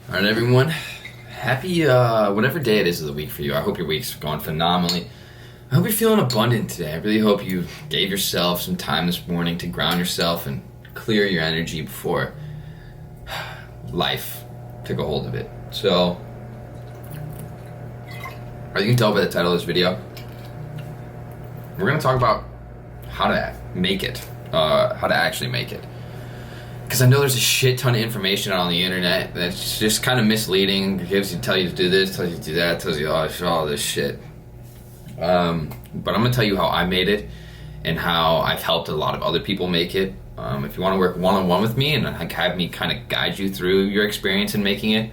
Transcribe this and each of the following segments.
All right, everyone. Happy, whatever day it is of the week for you. I hope your week's gone phenomenally. I hope you're feeling abundant today. I really hope you gave yourself some time this morning to ground yourself and clear your energy before life took a hold of it. So, as you can tell by the title of this video, we're going to talk about how to make it, how to actually make it. Because I know there's a shit ton of information on the internet that's just kind of misleading. It tell you to do this, tells you to do that, tells you all this shit. But I'm going to tell you how I made it and how I've helped a lot of other people make it. If you want to work one-on-one with me and have me kind of guide you through your experience in making it,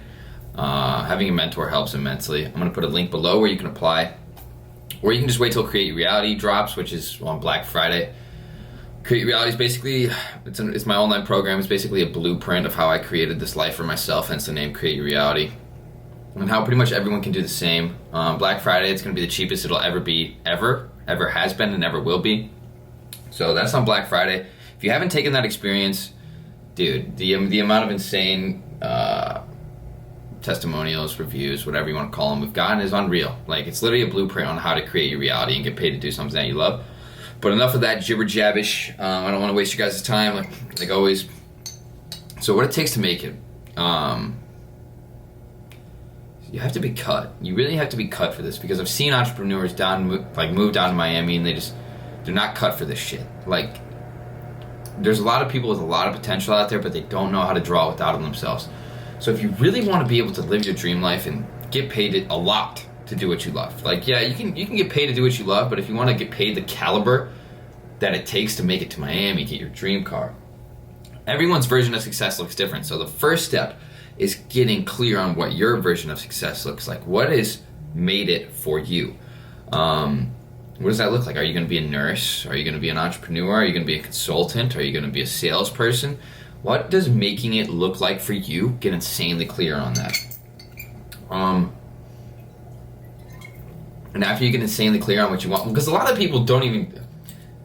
having a mentor helps immensely. I'm going to put a link below where you can apply. Or you can just wait till Create Your Reality drops, which is on Black Friday. Create Your Reality is basically, it's my online program. It's basically a blueprint of how I created this life for myself, hence the name Create Your Reality. And how pretty much everyone can do the same. Black Friday, it's going to be the cheapest it'll ever be, ever has been and ever will be. So that's on Black Friday. If you haven't taken that experience, dude, the amount of insane testimonials, reviews, whatever you want to call them, we've gotten is unreal. Like, it's literally a blueprint on how to create your reality and get paid to do something that you love. But enough of that jibber jabbish. I don't want to waste your guys' time, like always. So what it takes to make it, you have to be cut. You really have to be cut for this, because I've seen entrepreneurs move down to Miami and they're not cut for this shit. Like, there's a lot of people with a lot of potential out there, but they don't know how to draw it out of themselves. So if you really want to be able to live your dream life and get paid a lot to do what you love, like, yeah, you can get paid to do what you love, but if you want to get paid the caliber that it takes to make it to Miami, get your dream car, everyone's version of success looks different. So the first step is getting clear on what your version of success looks like. What has made it for you? What does that look like? Are you going to be a nurse? Are you going to be an entrepreneur? Are you going to be a consultant? Are you going to be a salesperson? What does making it look like for you? Get insanely clear on that. And after you get insanely clear on what you want, because a lot of people don't even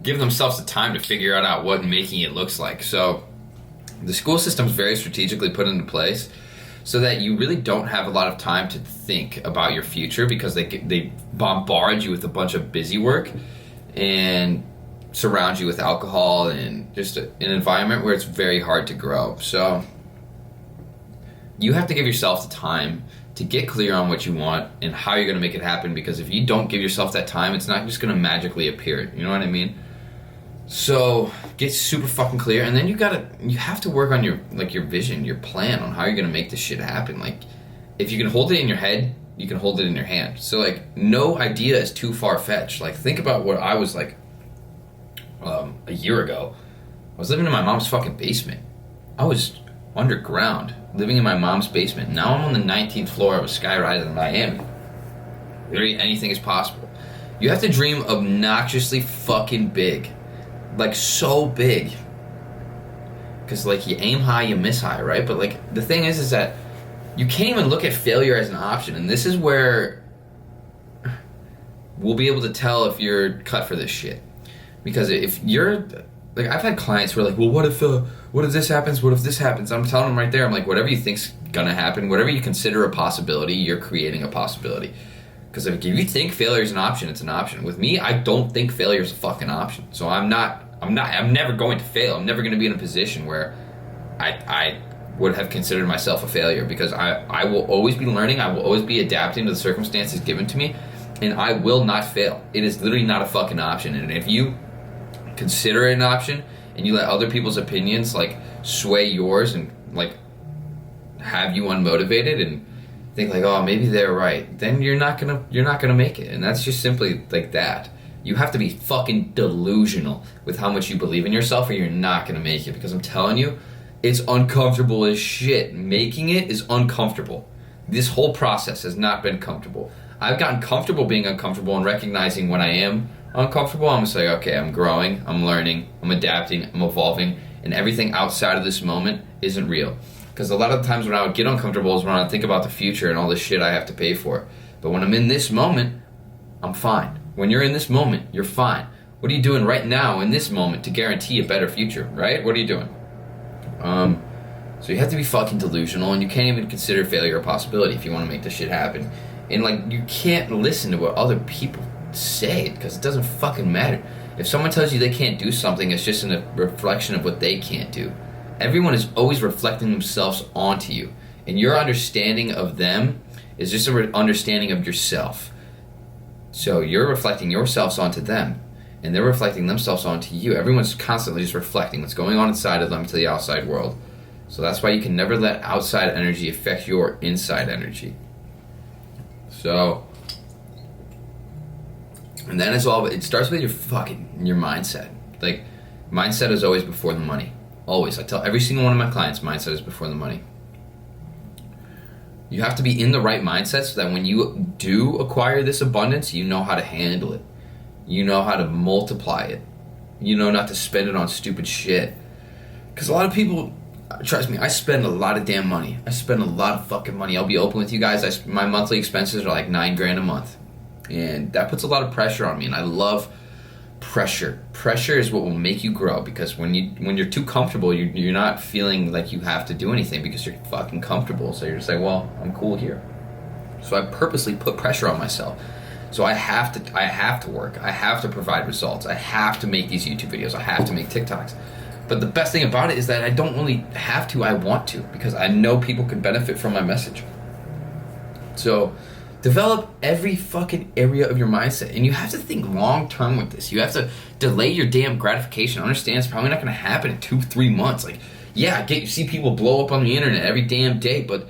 give themselves the time to figure out what making it looks like. So the school system is very strategically put into place so that you really don't have a lot of time to think about your future, because they bombard you with a bunch of busy work and surround you with alcohol and just an environment where it's very hard to grow. So you have to give yourself the time to get clear on what you want and how you're going to make it happen, because if you don't give yourself that time, it's not just going to magically appear. You know what I mean? So get super fucking clear, and then you have to work on your vision, your plan on how you're going to make this shit happen. Like, if you can hold it in your head, you can hold it in your hand. So, like, no idea is too far-fetched. Like, think about what I was like a year ago. I was living in my mom's fucking basement. I was underground, living in my mom's basement. Now I'm on the 19th floor of a skyrise in Miami. Literally anything is possible. You have to dream obnoxiously fucking big. Like, so big. Because, like, you aim high, you miss high, right? But, like, the thing is that you can't even look at failure as an option. And this is where we'll be able to tell if you're cut for this shit. Because if you're... Like, I've had clients who are like, well, what if this happens? What if this happens? I'm telling them right there, I'm like, whatever you think's gonna happen, whatever you consider a possibility, you're creating a possibility. Because if you think failure is an option, it's an option. With me, I don't think failure is a fucking option. So I'm never going to fail. I'm never going to be in a position where I would have considered myself a failure, because I will always be learning. I will always be adapting to the circumstances given to me, and I will not fail. It is literally not a fucking option. And if you consider it an option and you let other people's opinions like sway yours and like have you unmotivated and think like, oh, maybe they're right, then you're not gonna make it. And that's just simply like that. You have to be fucking delusional with how much you believe in yourself, or you're not gonna make it. Because I'm telling you, it's uncomfortable as shit. Making it is uncomfortable. This whole process has not been comfortable. I've gotten comfortable being uncomfortable and recognizing when I am uncomfortable. I'm just like, okay, I'm growing, I'm learning, I'm adapting, I'm evolving, and everything outside of this moment isn't real. Because a lot of the times when I would get uncomfortable is when I would think about the future and all the shit I have to pay for. But when I'm in this moment, I'm fine. When you're in this moment, you're fine. What are you doing right now in this moment to guarantee a better future, right? What are you doing? So you have to be fucking delusional, and you can't even consider failure a possibility if you want to make this shit happen. And like, you can't listen to what other people say, because it doesn't fucking matter. If someone tells you they can't do something, it's just a reflection of what they can't do. Everyone is always reflecting themselves onto you, and your understanding of them is just an understanding of yourself. So you're reflecting yourselves onto them, and they're reflecting themselves onto you. Everyone's constantly just reflecting what's going on inside of them to the outside world. So that's why you can never let outside energy affect your inside energy. So, and then it starts with your mindset. Like, mindset is always before the money. Always. I tell every single one of my clients, mindset is before the money. You have to be in the right mindset so that when you do acquire this abundance, you know how to handle it. You know how to multiply it. You know not to spend it on stupid shit. Because a lot of people, trust me, I spend a lot of damn money. I spend a lot of fucking money. I'll be open with you guys. My monthly expenses are like $9,000 a month. And that puts a lot of pressure on me. And I love pressure. Pressure is what will make you grow, because when you're too comfortable, you're not feeling like you have to do anything because you're fucking comfortable. So you're just like, well, I'm cool here. So I purposely put pressure on myself. So I have to work. I have to provide results. I have to make these YouTube videos. I have to make TikToks. But the best thing about it is that I don't really have to, I want to, because I know people could benefit from my message. So develop every fucking area of your mindset, and you have to think long term with this. You have to delay your damn gratification. Understand it's probably not going to happen in 2-3 months. Like, yeah, you see people blow up on the internet every damn day, but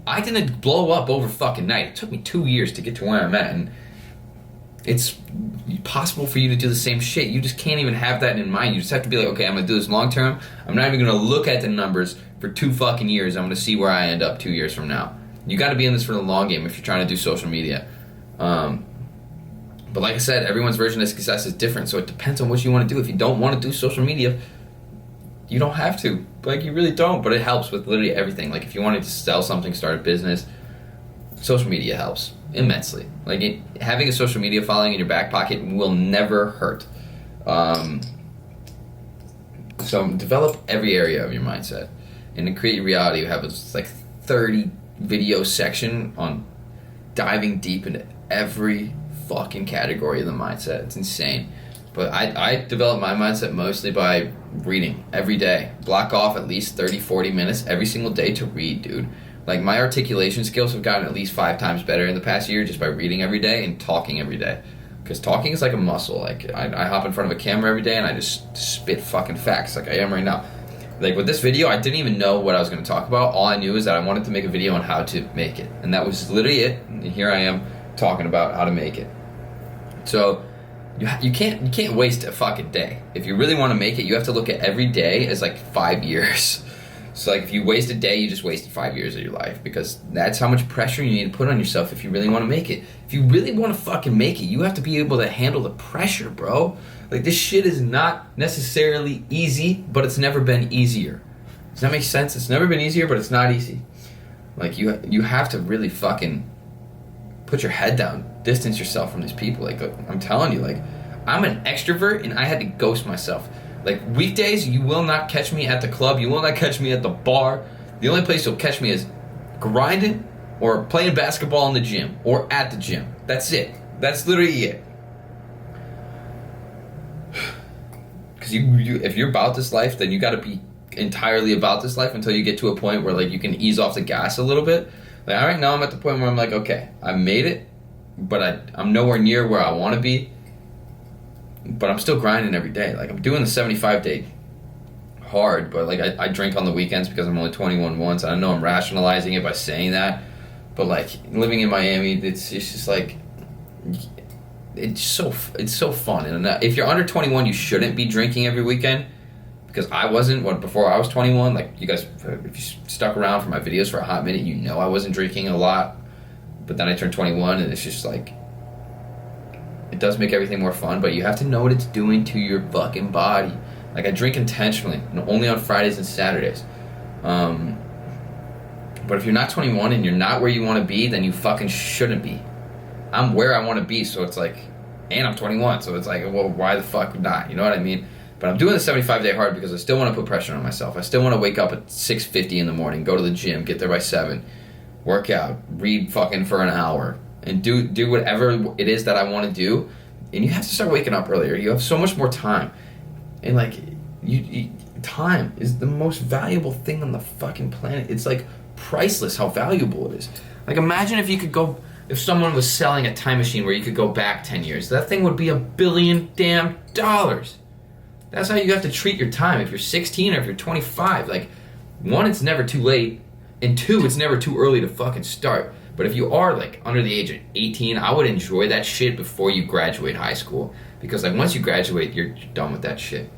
I didn't blow up over fucking night. It took me 2 years to get to where I'm at, and it's possible for you to do the same shit. You just can't even have that in mind. You just have to be like, okay, I'm going to do this long term. I'm not even going to look at the numbers for 2 fucking years. I'm going to see where I end up 2 years from now. You got to be in this for the long game if you're trying to do social media. But like I said, everyone's version of success is different, so it depends on what you want to do. If you don't want to do social media, you don't have to. Like, you really don't, but it helps with literally everything. Like, if you wanted to sell something, start a business, social media helps immensely. Like, having a social media following in your back pocket will never hurt. So develop every area of your mindset. And to create reality, you have this like 30 video section on diving deep into every fucking category of the mindset. It's insane. But I develop my mindset mostly by reading every day. Block off at least 30-40 minutes every single day to read, dude. Like, my articulation skills have gotten at least 5 times better in the past year just by reading every day and talking every day. Because talking is like a muscle. Like, I hop in front of a camera every day and I just spit fucking facts like I am right now. Like, with this video, I didn't even know what I was going to talk about. All I knew is that I wanted to make a video on how to make it. And that was literally it. And here I am talking about how to make it. So you can't waste a fucking day. If you really want to make it, you have to look at every day as like 5 years. So like, if you waste a day, you just wasted 5 years of your life, because that's how much pressure you need to put on yourself if you really want to make it. If you really want to fucking make it, you have to be able to handle the pressure, bro. Like, this shit is not necessarily easy, but it's never been easier. Does that make sense? It's never been easier, but it's not easy. Like, you have to really fucking put your head down, distance yourself from these people. Like, I'm telling you, like, I'm an extrovert and I had to ghost myself. Like, weekdays, you will not catch me at the club. You will not catch me at the bar. The only place you'll catch me is grinding or playing basketball in the gym or at the gym. That's it. That's literally it. Because if you're about this life, then you got to be entirely about this life until you get to a point where, like, you can ease off the gas a little bit. Like, right now, I'm at the point where I'm like, okay, I made it, but I'm nowhere near where I want to be. But I'm still grinding every day. Like, I'm doing the 75-day hard, but like, I drink on the weekends because I'm only 21 once. I know I'm rationalizing it by saying that, but like, living in Miami, it's just like, it's so fun. And if you're under 21, you shouldn't be drinking every weekend, because I wasn't before I was 21. Like, you guys, if you stuck around for my videos for a hot minute, you know I wasn't drinking a lot. But then I turned 21, and it's just like, it does make everything more fun, but you have to know what it's doing to your fucking body. Like, I drink intentionally, and only on Fridays and Saturdays. But if you're not 21 and you're not where you want to be, then you fucking shouldn't be. I'm where I want to be, so it's like, and I'm 21, so it's like, well, why the fuck not? You know what I mean? But I'm doing the 75-day hard because I still want to put pressure on myself. I still want to wake up at 6:50 in the morning, go to the gym, get there by 7, work out, read fucking for an hour, and do whatever it is that I want to do. And you have to start waking up earlier. You have so much more time. And like, time is the most valuable thing on the fucking planet. It's like priceless how valuable it is. Like, imagine if someone was selling a time machine where you could go back 10 years. That thing would be $1 billion damn dollars. That's how you have to treat your time if you're 16 or if you're 25. Like, 1, it's never too late, and 2, it's never too early to fucking start. But if you are, like, under the age of 18, I would enjoy that shit before you graduate high school. Because, like, once you graduate, you're done with that shit.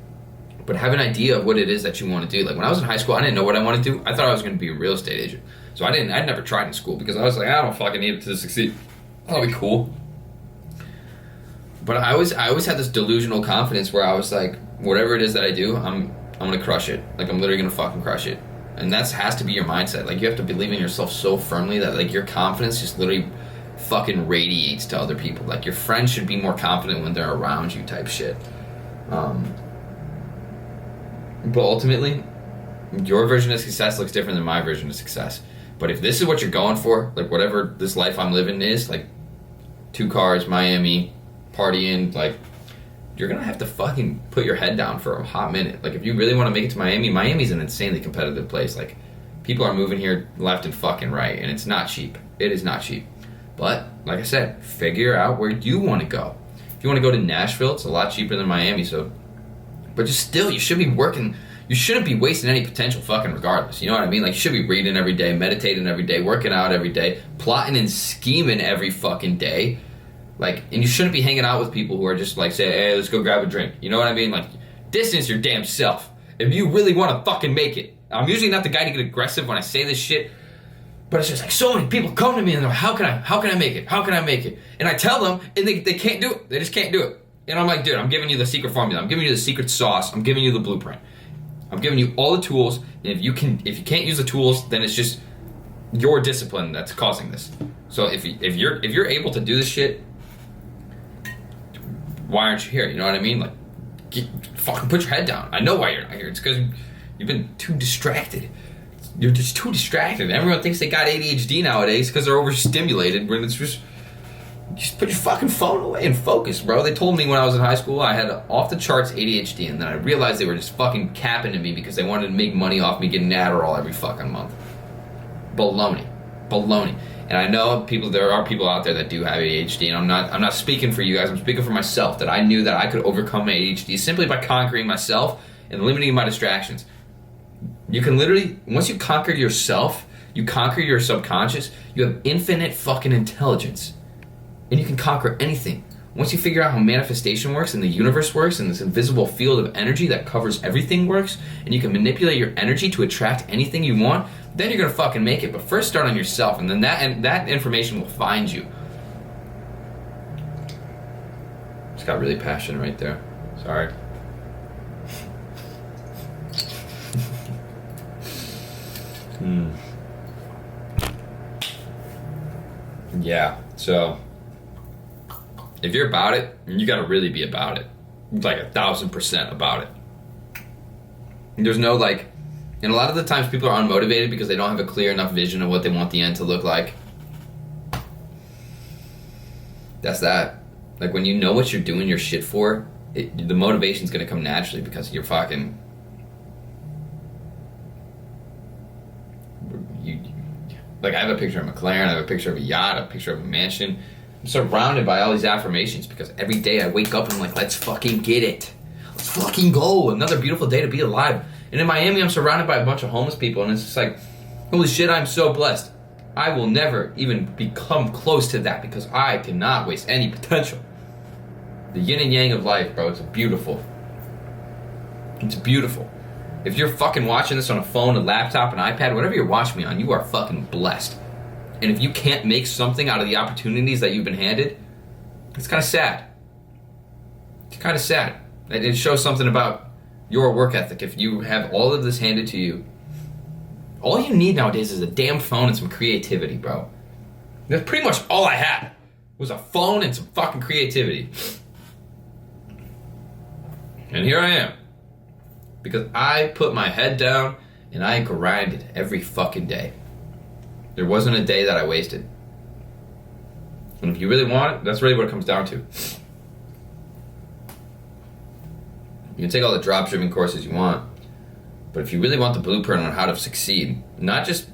But have an idea of what it is that you want to do. Like, when I was in high school, I didn't know what I wanted to do. I thought I was going to be a real estate agent. So I'd never tried in school because I was like, I don't fucking need it to succeed. That'll be cool. But I always had this delusional confidence where I was like, whatever it is that I do, I'm gonna crush it. Like, I'm literally gonna fucking crush it. And that has to be your mindset. Like, you have to believe in yourself so firmly that, like, your confidence just literally fucking radiates to other people. Like, your friends should be more confident when they're around you type shit. But ultimately, your version of success looks different than my version of success. But if this is what you're going for, like, whatever this life I'm living is, like, 2 cars, Miami, partying, like, you're gonna have to fucking put your head down for a hot minute. Like, if you really want to make it to Miami's an insanely competitive place. Like, people are moving here left and fucking right, and it's not cheap. It is not cheap. But, like I said, figure out where you want to go. If you want to go to Nashville, it's a lot cheaper than Miami, so... But just still, you should be working... You shouldn't be wasting any potential fucking regardless. You know what I mean? Like, you should be reading every day, meditating every day, working out every day, plotting and scheming every fucking day. Like, and you shouldn't be hanging out with people who are just like, say, hey, let's go grab a drink. You know what I mean? Like, distance your damn self. If you really want to fucking make it. I'm usually not the guy to get aggressive when I say this shit, but it's just like, so many people come to me and they're like, how can I make it? How can I make it? And I tell them, and they can't do it. They just can't do it. And I'm like, dude, I'm giving you the secret formula. I'm giving you the secret sauce. I'm giving you the blueprint. I'm giving you all the tools, and if you can't use the tools, then it's just your discipline that's causing this. So if you're able to do this shit, why aren't you here? You know what I mean? Like, fucking put your head down. I know why you're not here. It's because you've been too distracted. You're just too distracted. Everyone thinks they got ADHD nowadays because they're overstimulated. When it's just put your fucking phone away and focus, bro. They told me when I was in high school I had off the charts ADHD, and then I realized they were just fucking capping to me because they wanted to make money off me getting Adderall every fucking month. Baloney. And I know there are people out there that do have ADHD, and I'm not speaking for you guys. I'm speaking for myself, that I knew that I could overcome my ADHD simply by conquering myself and limiting my distractions. You can literally, once you conquer yourself, you conquer your subconscious, you have infinite fucking intelligence. And you can conquer anything. Once you figure out how manifestation works and the universe works and this invisible field of energy that covers everything works, and you can manipulate your energy to attract anything you want, then you're gonna fucking make it. But first start on yourself, and then that information will find you. Just got really passionate right there. Sorry. Yeah, so if you're about it, you gotta really be about it. Like 1,000% about it. There's no like, and a lot of the times people are unmotivated because they don't have a clear enough vision of what they want the end to look like. That's that. Like, when you know what you're doing your shit for, the motivation's gonna come naturally because you're fucking... Like, I have a picture of a McLaren, I have a picture of a yacht, a picture of a mansion. I'm surrounded by all these affirmations because every day I wake up and I'm like, let's fucking get it. Let's fucking go. Another beautiful day to be alive. And in Miami, I'm surrounded by a bunch of homeless people, and it's just like, holy shit, I'm so blessed. I will never even become close to that because I cannot waste any potential. The yin and yang of life, bro, it's beautiful. It's beautiful. If you're fucking watching this on a phone, a laptop, an iPad, whatever you're watching me on, you are fucking blessed. And if you can't make something out of the opportunities that you've been handed, it's kind of sad. It's kind of sad. It shows something about your work ethic. If you have all of this handed to you, all you need nowadays is a damn phone and some creativity, bro. That's pretty much all I had, was a phone and some fucking creativity. And here I am, Because I put my head down and I grinded every fucking day. There wasn't a day that I wasted. And if you really want it, that's really what it comes down to. You can take all the drop-shipping courses you want, but if you really want the blueprint on how to succeed, not just...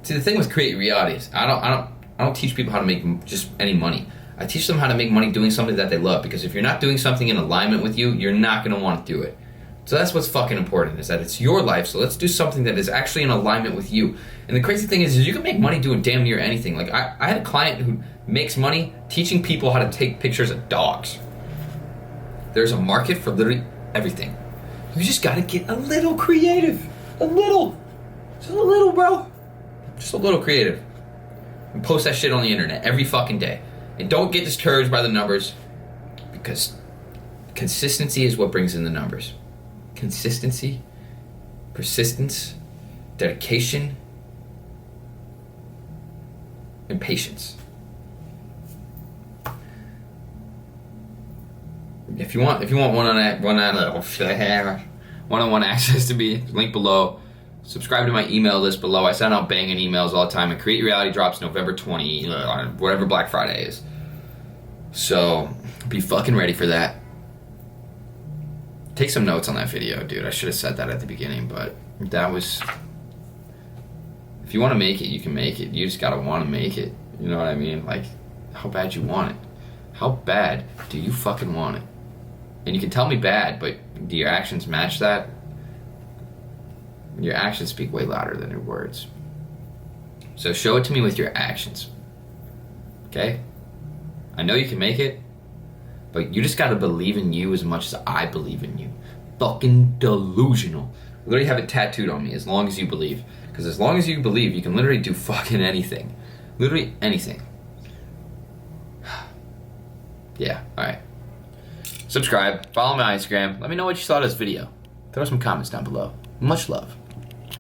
See, the thing with Create Reality is I don't teach people how to make just any money. I teach them how to make money doing something that they love, because if you're not doing something in alignment with you, you're not going to want to do it. So that's what's fucking important, is that it's your life, so let's do something that is actually in alignment with you. And the crazy thing is you can make money doing damn near anything. Like, I had a client who makes money teaching people how to take pictures of dogs. There's a market for literally everything. You just gotta get a little creative. A little. Just a little, bro. Just a little creative. And post that shit on the internet every fucking day. And don't get discouraged by the numbers, because consistency is what brings in the numbers. Consistency, persistence, dedication, and patience. If you want one-on-one access to me, link below. Subscribe to my email list below. I send out banging emails all the time. And Create Reality drops November 20, whatever Black Friday is. So be fucking ready for that. Take some notes on that video, dude. I should have said that at the beginning, but that was... If you want to make it, you can make it. You just gotta want to make it. You know what I mean? Like, how bad you want it? How bad do you fucking want it? And you can tell me bad, but do your actions match that? Your actions speak way louder than your words. So show it to me with your actions. Okay? I know you can make it, but you just gotta believe in you as much as I believe in you. Fucking delusional. I literally have it tattooed on me, as long as you believe. Because as long as you believe, you can literally do fucking anything. Literally anything. Yeah, alright. Subscribe, follow my Instagram, let me know what you thought of this video. Throw some comments down below. Much love.